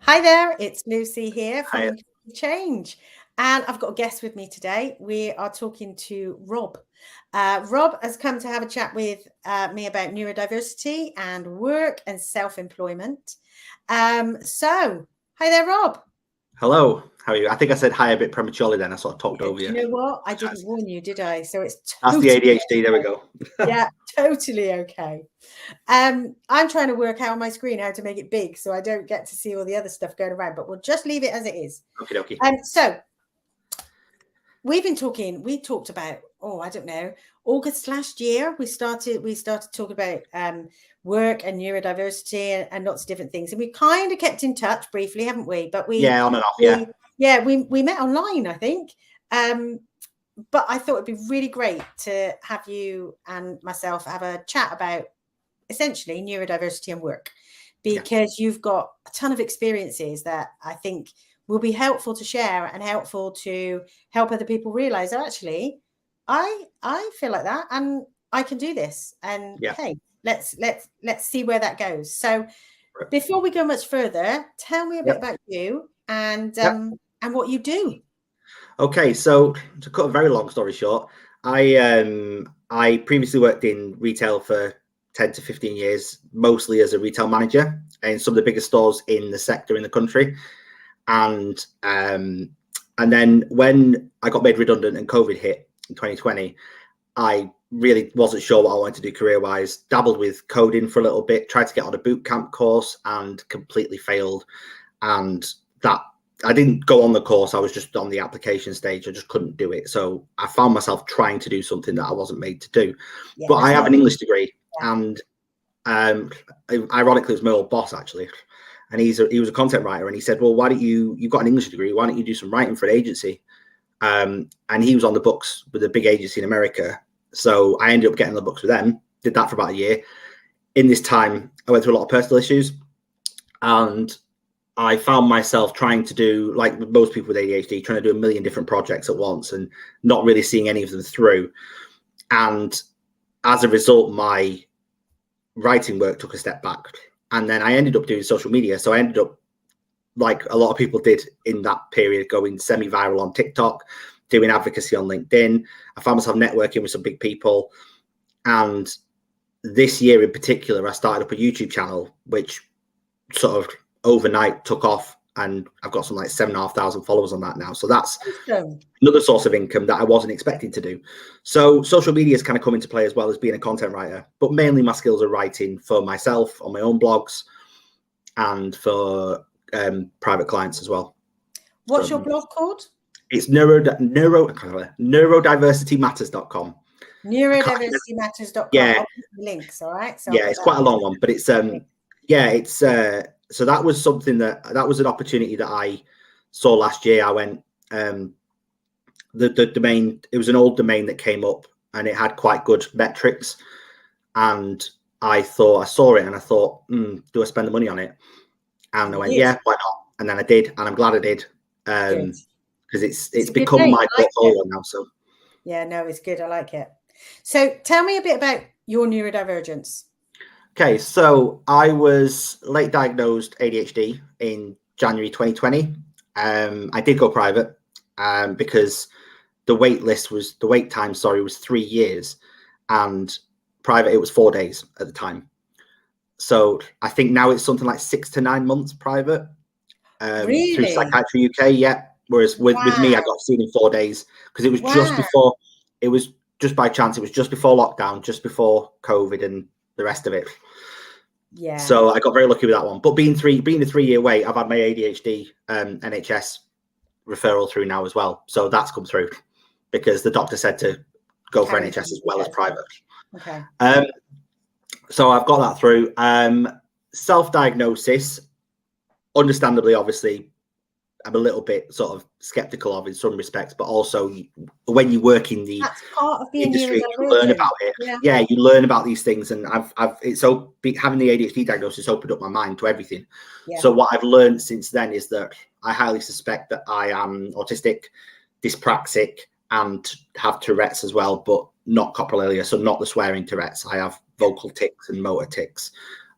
Hi there, it's Lucy here from Hi. Inclusive Change, and I've got a guest with me today. We are talking to Rob. Rob has come to have a chat with me about neurodiversity and work and self-employment. Hi there, Rob. Hello. How are you? I think I said hi a bit prematurely then. I sort of talked Yeah, over do you. you know what? I didn't warn you, did I? So it's That's the totally ADHD. There we go. yeah, totally okay. I'm trying to work out on my screen how to make it big so I don't get to see all the other stuff going around, but we'll just leave it as it is. Okie dokie. So we talked about, I don't know, August last year, we started talking about work and neurodiversity and lots of different things. And we kind of kept in touch briefly, haven't we? But on and off, we met online, I think. But I thought it'd be really great to have you and myself have a chat about essentially neurodiversity and work, because you've got a ton of experiences that I think will be helpful to share and helpful to help other people realize that actually I feel like that and I can do this. And hey, let's see where that goes. So before we go much further, tell me a bit about you and what you do. Okay, so to cut a very long story short, I previously worked in retail for 10 to 15 years, mostly as a retail manager in some of the biggest stores in the sector in the country. And then when I got made redundant and COVID hit in 2020, I really wasn't sure what I wanted to do career-wise. Dabbled with coding for a little bit, tried to get on a boot camp course and completely failed. And that I didn't go on the course. I was just on the application stage. I just couldn't do it. So I found myself trying to do something that I wasn't made to do. But I have an English degree, and ironically, it was my old boss actually. And he was a content writer, and he said, "Well, why don't you've got an English degree? Why don't you do some writing for an agency?" And he was on the books with a big agency in America. So I ended up getting the books with them. Did that for about a year. In this time, I went through a lot of personal issues, and I found myself trying to do, like most people with ADHD, trying to do a million different projects at once and not really seeing any of them through. And as a result, my writing work took a step back. And then I ended up doing social media. So I ended up, like a lot of people did in that period, going semi-viral on TikTok, doing advocacy on LinkedIn. I found myself networking with some big people. And this year in particular, I started up a YouTube channel, which sort of overnight took off, and I've got some like 7,500 followers on that now. So that's another source of income that I wasn't expecting to do. So social media has kind of come into play as well as being a content writer, but mainly my skills are writing for myself on my own blogs and for private clients as well. What's your blog called? It's neurodiversitymatters.com. Neurodiversitymatters.com. Yeah. I'll put the links, all right? So yeah, it's quite a long one, but it's so that was something that was an opportunity that I saw last year. I went the domain, it was an old domain that came up and it had quite good metrics, and I saw it and I thought, do I spend the money on it? And I went, yeah, why not? And then I did, and I'm glad I did, because it's become my portfolio now. So yeah, no, it's good. I like it. So tell me a bit about your neurodivergence. Okay, so I was late diagnosed ADHD in January 2020. I did go private because the wait time was 3 years, and private it was 4 days at the time. So I think now it's something like 6 to 9 months private through Psychiatry UK. Yeah. Whereas with me, I got seen in 4 days because it was just before. It was just by chance. It was just before lockdown, just before COVID and the rest of it. Yeah. So I got very lucky with that one. But being a 3-year wait, I've had my ADHD NHS referral through now as well. So that's come through because the doctor said to go for NHS as well as private. Okay. So I've got that through. Self-diagnosis, understandably, obviously, I'm a little bit sort of skeptical of in some respects, but also when you work in the industry, you learn about it. Yeah, you learn about these things, and having the ADHD diagnosis opened up my mind to everything. Yeah. So what I've learned since then is that I highly suspect that I am autistic, dyspraxic, and have Tourette's as well, but not coprolalia, so not the swearing Tourette's. I have vocal tics and motor tics.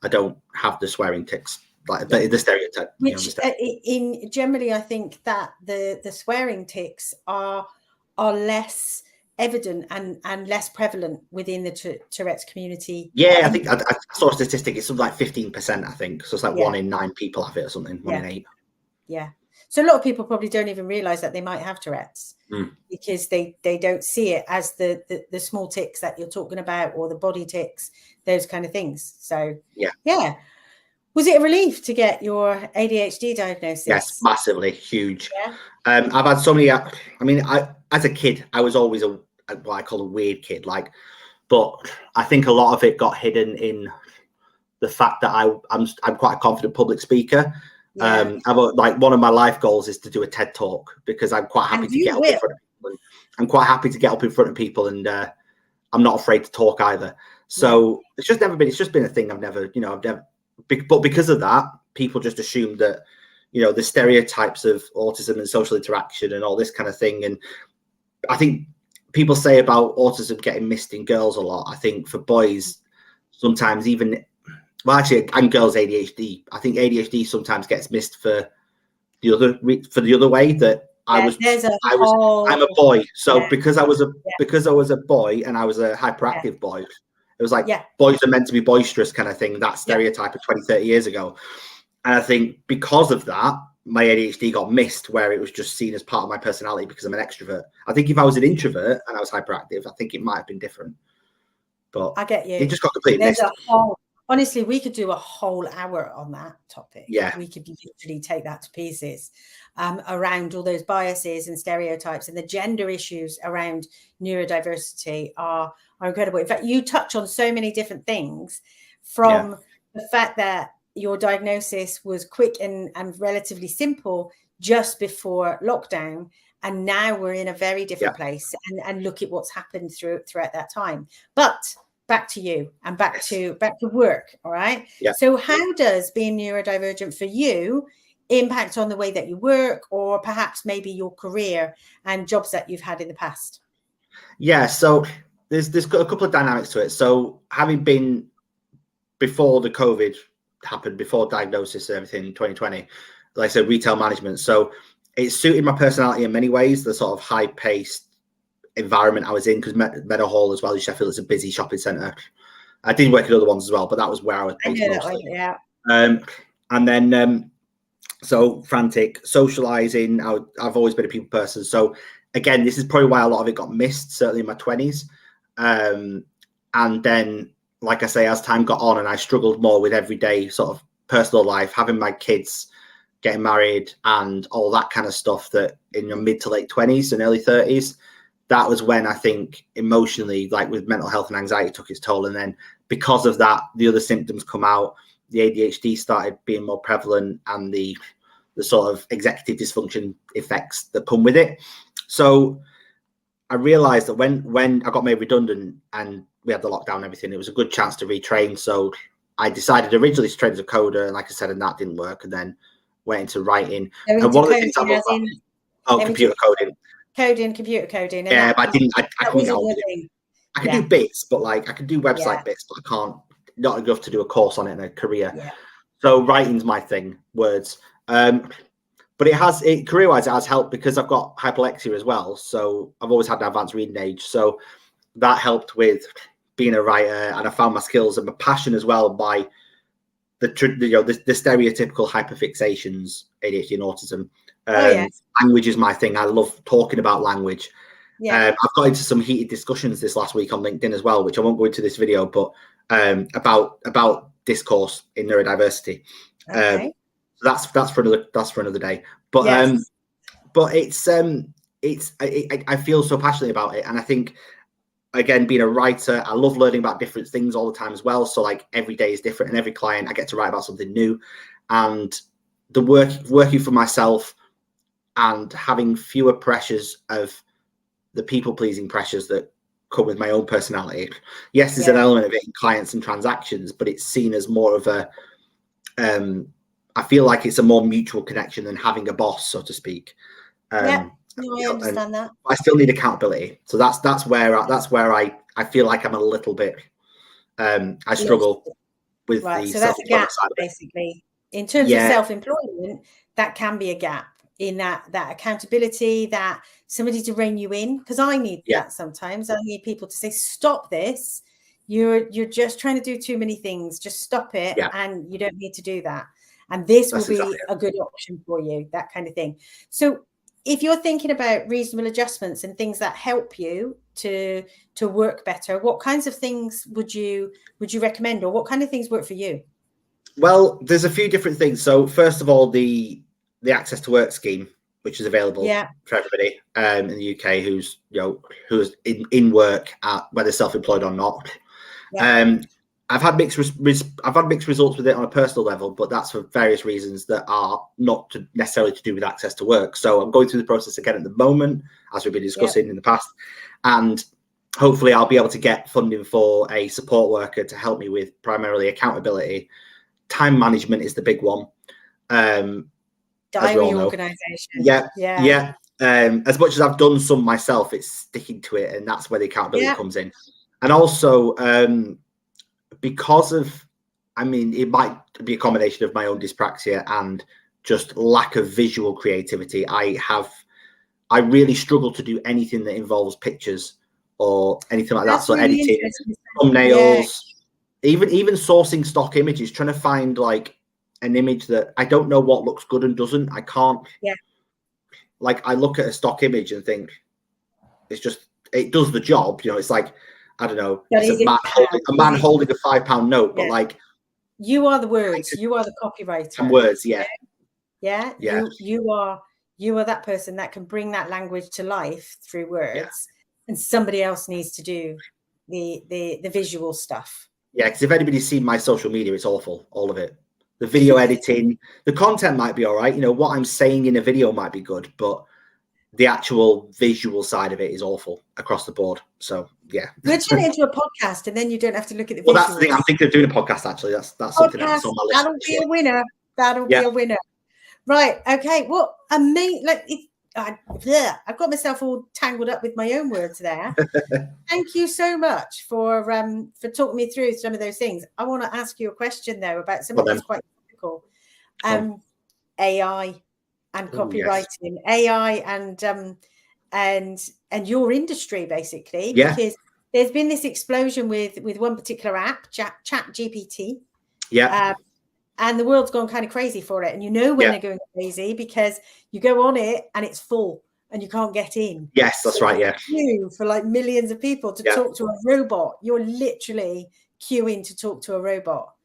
I don't have the swearing tics. like the stereotype. Which in generally, I think that the swearing tics are less evident and less prevalent within the Tourette's community. Yeah, I think I saw a statistic. It's something like 15%, I think. So it's like 1 in 9 people have it or something. 1 in 8. Yeah. So a lot of people probably don't even realize that they might have Tourette's because they don't see it as the small tics that you're talking about, or the body tics, those kind of things. So yeah. Was it a relief to get your ADHD diagnosis? Yes, massively, huge. Yeah. I've had so many. I mean, as a kid, I was always what I call a weird kid. Like, but I think a lot of it got hidden in the fact that I'm quite a confident public speaker. Yeah. Like one of my life goals is to do a TED talk, because I'm quite happy to get up in front of people. And I'm quite happy to get up in front of people, and I'm not afraid to talk either. So it's just been a thing. I've never. But because of that, people just assume that, the stereotypes of autism and social interaction and all this kind of thing. And I think people say about autism getting missed in girls a lot. I think for boys, sometimes even, well, actually, and girls ADHD. I think ADHD sometimes gets missed for the other way, that I'm a boy. So because I was a boy and I was a hyperactive boy. It was like boys are meant to be boisterous kind of thing, that stereotype of 20, 30 years ago. And I think because of that, my ADHD got missed, where it was just seen as part of my personality because I'm an extrovert. I think if I was an introvert and I was hyperactive, I think it might have been different. But I get you. It just got completely missed. Honestly, we could do a whole hour on that topic. Yeah. We could literally take that to pieces around all those biases and stereotypes, and the gender issues around neurodiversity are incredible. In fact, you touch on so many different things, from the fact that your diagnosis was quick and relatively simple just before lockdown, and now we're in a very different place, and look at what's happened throughout that time. But back to you and back to work. All right. Yeah. So how does being neurodivergent for you impact on the way that you work, or perhaps maybe your career and jobs that you've had in the past? Yeah. So there's got a couple of dynamics to it. So having been, before the COVID happened, before diagnosis and everything in 2020, like I said, retail management. So it suited my personality in many ways, the sort of high paced environment I was in, because Meadowhall as well in Sheffield is a busy shopping centre. I did work at other ones as well, but that was where I was based mostly. And then so frantic, socializing. I've always been a people person. So again, this is probably why a lot of it got missed, certainly in my 20s. And then, like I say, as time got on and I struggled more with everyday sort of personal life, having my kids, getting married and all that kind of stuff, that in your mid to late 20s and early 30s, that was when I think emotionally, like with mental health and anxiety, took its toll. And then because of that, the other symptoms come out. The ADHD started being more prevalent, and the sort of executive dysfunction effects that come with it. So I realized that when I got made redundant and we had the lockdown and everything, it was a good chance to retrain. So I decided originally to train as a coder, and like I said, and that didn't work, and then went into writing. And one of the things I love computer coding. Computer coding. Yeah, but I couldn't get on with it. I can do bits, but like I can do website bits, but I can't, not enough to do a course on it in a career. Yeah. So writing's my thing, words. But career-wise, it has helped because I've got hyperlexia as well. So I've always had an advanced reading age. So that helped with being a writer, and I found my skills and my passion as well by the stereotypical hyperfixations, ADHD and autism. Language is my thing. I love talking about language. I've got into some heated discussions this last week on LinkedIn as well, which I won't go into this video, but about discourse in neurodiversity. So that's for another day. But but I feel so passionately about it, and I think, again, being a writer, I love learning about different things all the time as well. So like every day is different, and every client I get to write about something new, and the working for myself and having fewer pressures of the people-pleasing pressures that come with my own personality. Yes, there's an element of it in clients and transactions, but it's seen as more of a, I feel like it's a more mutual connection than having a boss, so to speak. I understand that. I still need accountability. So that's where I feel like I'm a little bit, I struggle with the so that's a gap, basically. in terms of self-employment, that can be a gap in that accountability, that somebody to rein you in, because I need that sometimes. I need people to say, stop this. You're just trying to do too many things. Just stop it, and you don't need to do that. And this will be a good option for you, that kind of thing. So if you're thinking about reasonable adjustments and things that help you to work better, what kinds of things would you recommend, or what kind of things work for you? Well, there's a few different things. So first of all, the access to work scheme, which is available for everybody in the UK who's in work, whether self-employed or not. I've had mixed results with it on a personal level, but that's for various reasons that are not necessarily to do with access to work. So I'm going through the process again at the moment, as we've been discussing in the past, and hopefully I'll be able to get funding for a support worker to help me with primarily accountability. Time management is the big one. Diary organisation. As much as I've done some myself, it's sticking to it, and that's where the accountability comes in. And also, because of, it might be a combination of my own dyspraxia and just lack of visual creativity. I really struggle to do anything that involves pictures or anything like that. So really editing, thumbnails, even sourcing stock images, trying to find like an image that I don't know what looks good and doesn't. I can't. Like I look at a stock image and think it does the job. It's like, I don't know, it's a man holding a £5 note, but like you are the words, you are the copywriter. And words, you are that person that can bring that language to life through words, and somebody else needs to do the visual stuff. Yeah, because if anybody's seen my social media, it's awful, all of it. The video editing, the content might be all right. What I'm saying in a video might be good, but the actual visual side of it is awful across the board. So we'll turn it into a podcast, and then you don't have to look at the visuals. Well, that's the thing. I'm thinking of doing a podcast. Actually, that's something that's on my list. That'll be a winner. That'll be a winner. Right. Okay. Well, I've got myself all tangled up with my own words there. Thank you so much for talking me through some of those things. I want to ask you a question though about something that's quite typical. AI and copywriting, AI and your industry basically, because there's been this explosion with one particular app, ChatGPT. And the world's gone kind of crazy for it. And when they're going crazy because you go on it and it's full and you can't get in. Yes, that's right. Yeah. Queue for like millions of people to talk to a robot. You're literally queuing to talk to a robot.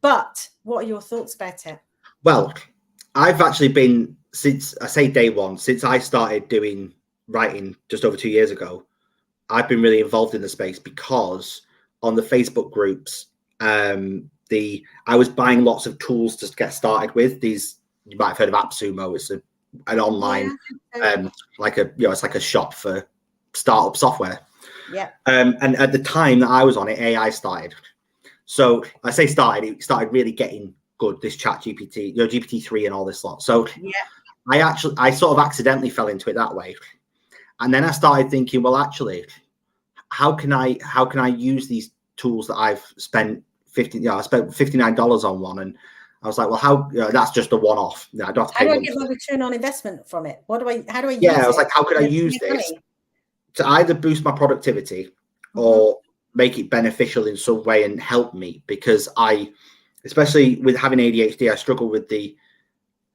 But what are your thoughts about it? Well, I've actually been, since I say day one, since I started doing writing just over 2 years ago, I've been really involved in the space because on the Facebook groups, I was buying lots of tools to get started with. These, you might have heard of AppSumo. It's an online, it's like a shop for startup software. And at the time that I was on it, AI started. So I say it started really getting good, this ChatGPT, GPT-3 and all this lot. So I sort of accidentally fell into it that way. And then I started thinking, well, actually, how can I use these tools that I've spent I spent $59 on one, and I was like, well, that's just a one-off. I don't have to pay. How do I get my return on investment from it? How do I use it? I was like, how can I use this to either boost my productivity or make it beneficial in some way and help me? Because especially with having ADHD, I struggle with the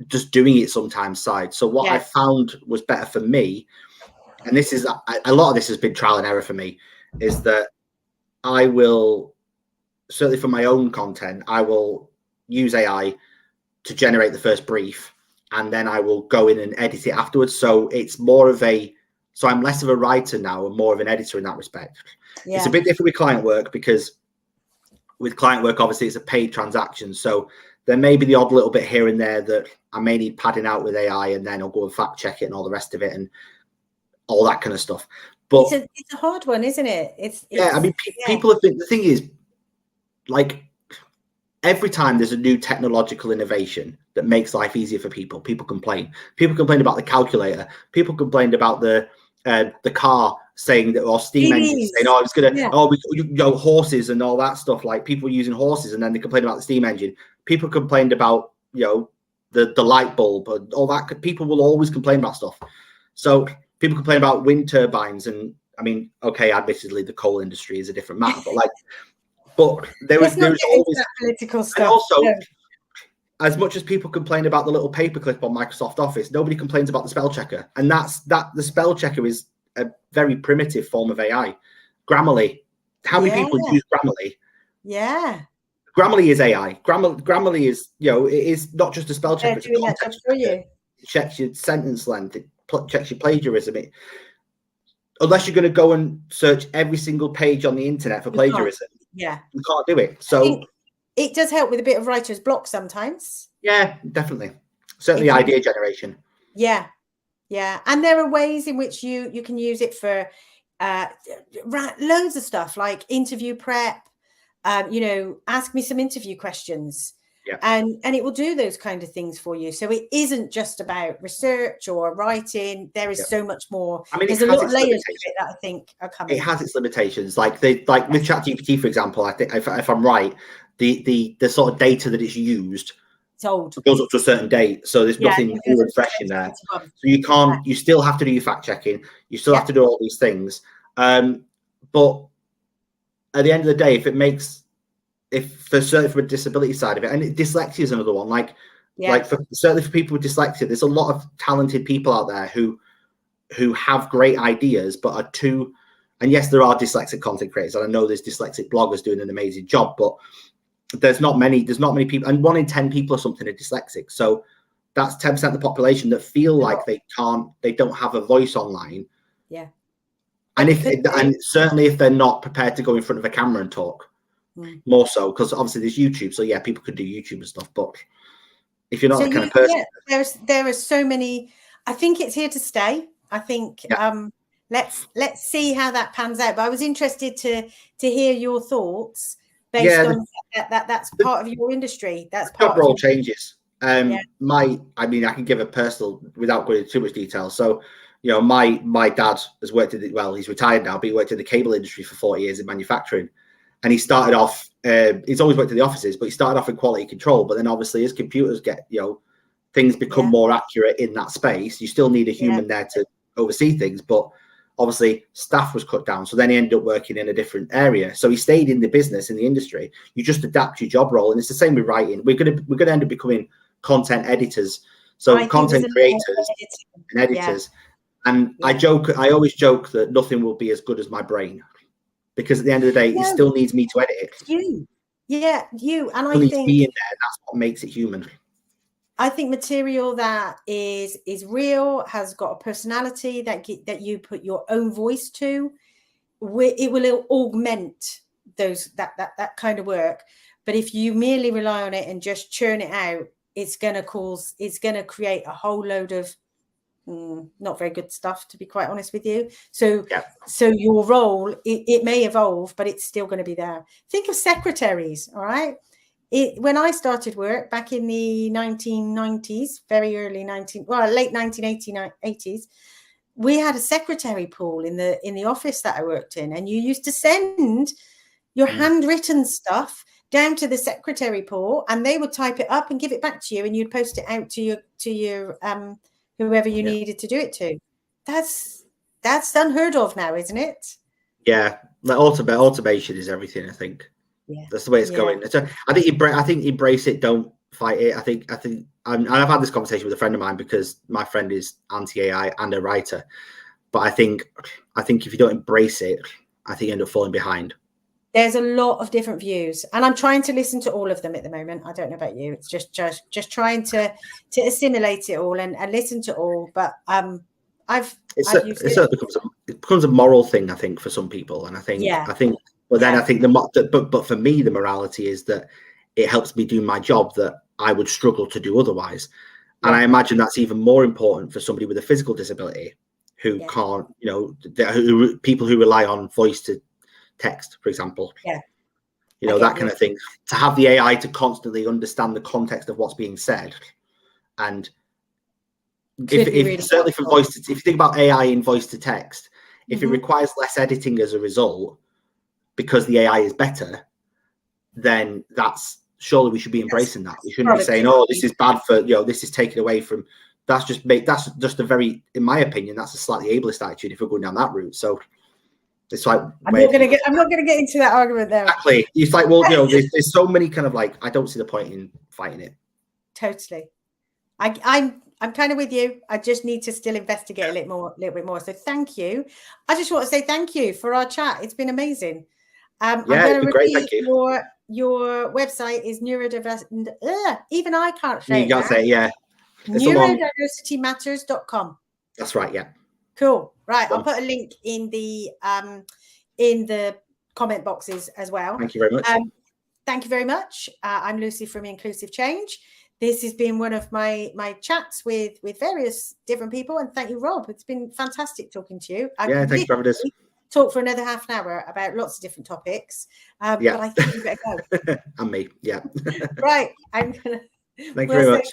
just doing it sometimes side. So what I found was better for me, and this is a lot of this has been trial and error for me, is that I will, certainly for my own content, I will use AI to generate the first brief, and then I will go in and edit it afterwards. So it's more of so I'm less of a writer now and more of an editor in that respect. It's a bit different with client work, because with client work, obviously it's a paid transaction. So there may be the odd little bit here and there that I may need padding out with AI, and then I'll go and fact check it and all the rest of it and all that kind of stuff. But it's a hard one, isn't it? People have been, the thing is, like, every time there's a new technological innovation that makes life easier for people, people complain. People complain about the calculator. People complained about the car saying that, or steam engines saying, horses and all that stuff. Like, people using horses, and then they complain about the steam engine. people complained about, the light bulb and all that. People will always complain about stuff. So people complain about wind turbines, and I mean, okay, admittedly, the coal industry is a different matter, but there was always that political stuff. And also, as much as people complain about the little paperclip on Microsoft Office, nobody complains about the spell checker, and the spell checker is a very primitive form of AI. Grammarly, how many people use Grammarly? Yeah. Grammarly is AI. Grammarly is, it is not just a spell checker. Doing that job for you. It checks your sentence length. It checks your plagiarism. Unless you're going to go and search every single page on the internet for plagiarism, you can't do it. So it does help with a bit of writer's block sometimes. Yeah, definitly. Certainly idea generation. Yeah. And there are ways in which you can use it for loads of stuff, like interview prep, ask me some interview questions. Yeah. And it will do those kind of things for you. So it isn't just about research or writing. There is so much more. I mean, there's a lot of layers to it that I think are coming. It has its limitations. Like with ChatGPT, for example, I think if I'm right, the sort of data that it's used, it's old. Goes up to a certain date. So there's nothing new and fresh in there. So you can't, you still have to do your fact checking. You still have to do all these things. But at the end of the day, certainly from a disability side of it, and dyslexia is another one. Certainly for people with dyslexia, there's a lot of talented people out there who have great ideas, but are too. And yes, there are dyslexic content creators, and I know there's dyslexic bloggers doing an amazing job, but there's not many people, and 1 in 10 people or something are dyslexic. So that's 10% of the population that feel like they don't have a voice online. Yeah. And certainly if they're not prepared to go in front of a camera and talk. More so, because obviously there's YouTube, so people could do YouTube and stuff, but if you're not that kind of person, there are so many. I think it's here to stay. I think let's see how that pans out. But I was interested to hear your thoughts based on that's part of your industry. That's part job role changes. I can give a personal without going into too much detail. So my dad has worked he's retired now, but he worked in the cable industry for 40 years in manufacturing. And he started off, he's always worked in the offices, but he started off in quality control. But then obviously as computers get, things become more accurate in that space. You still need a human there to oversee things. But obviously staff was cut down. So then he ended up working in a different area. So he stayed in the business, in the industry. You just adapt your job role. And it's the same with writing. We're gonna end up becoming content editors. So content creators and editors. And I always joke that nothing will be as good as my brain. Because at the end of the day, it still needs me to edit it. You. And I think be in there. That's what makes it human. I think material that is real, has got a personality that you put your own voice to, it will augment that kind of work. But if you merely rely on it and just churn it out, it's going to create a whole load of not very good stuff, to be quite honest with you. So your role, it may evolve, but it's still going to be there. Think of secretaries, all right? When I started work back in the 1990s, late 1980s, we had a secretary pool in the office that I worked in, and you used to send your handwritten stuff down to the secretary pool, and they would type it up and give it back to you, and you'd post it out to your whoever you needed to do it to. That's unheard of now, isn't it? Yeah, automation is everything. I think that's the way it's going. I think embrace it, don't fight it. I think I've had this conversation with a friend of mine, because my friend is anti-AI and a writer. But I think if you don't embrace it, I think you end up falling behind. There's a lot of different views, and I'm trying to listen to all of them at the moment. I don't know about you. It's just trying to assimilate it all and listen to all. But it becomes a moral thing, I think, for some people, and I think but for me, the morality is that it helps me do my job that I would struggle to do otherwise. And I imagine that's even more important for somebody with a physical disability who can't, people who rely on voice to text, for example, that kind of thing. To have the AI to constantly understand the context of what's being said, and certainly for voice, if you think about AI in voice to text, if it requires less editing as a result, because the AI is better, then that's surely we should be embracing that. We shouldn't be saying, oh, this is bad for, this is taken away from, that's just a very, in my opinion, that's a slightly ableist attitude if we're going down that route. So it's like, I'm not going to get into that argument there. Exactly. It's like, well, there's so many kind of like, I don't see the point in fighting it. Totally. I'm kind of with you. I just need to still investigate a little bit more. So thank you. I just want to say thank you for our chat. It's been amazing. I'm going to repeat, thank you. Your website is neurodiversity. Even I can't say you can't say it, yeah. Neurodiversitymatters.com. That's right, yeah. Cool. Right. I'll put a link in the comment boxes as well. Thank you very much. Thank you very much. I'm Lucy from Inclusive Change. This has been one of my chats with various different people, and thank you, Rob. It's been fantastic talking to you. Thanks for having us. Talk for another half an hour about lots of different topics, but I think you better go. And me, yeah. Right, I'm gonna. Thank you very much.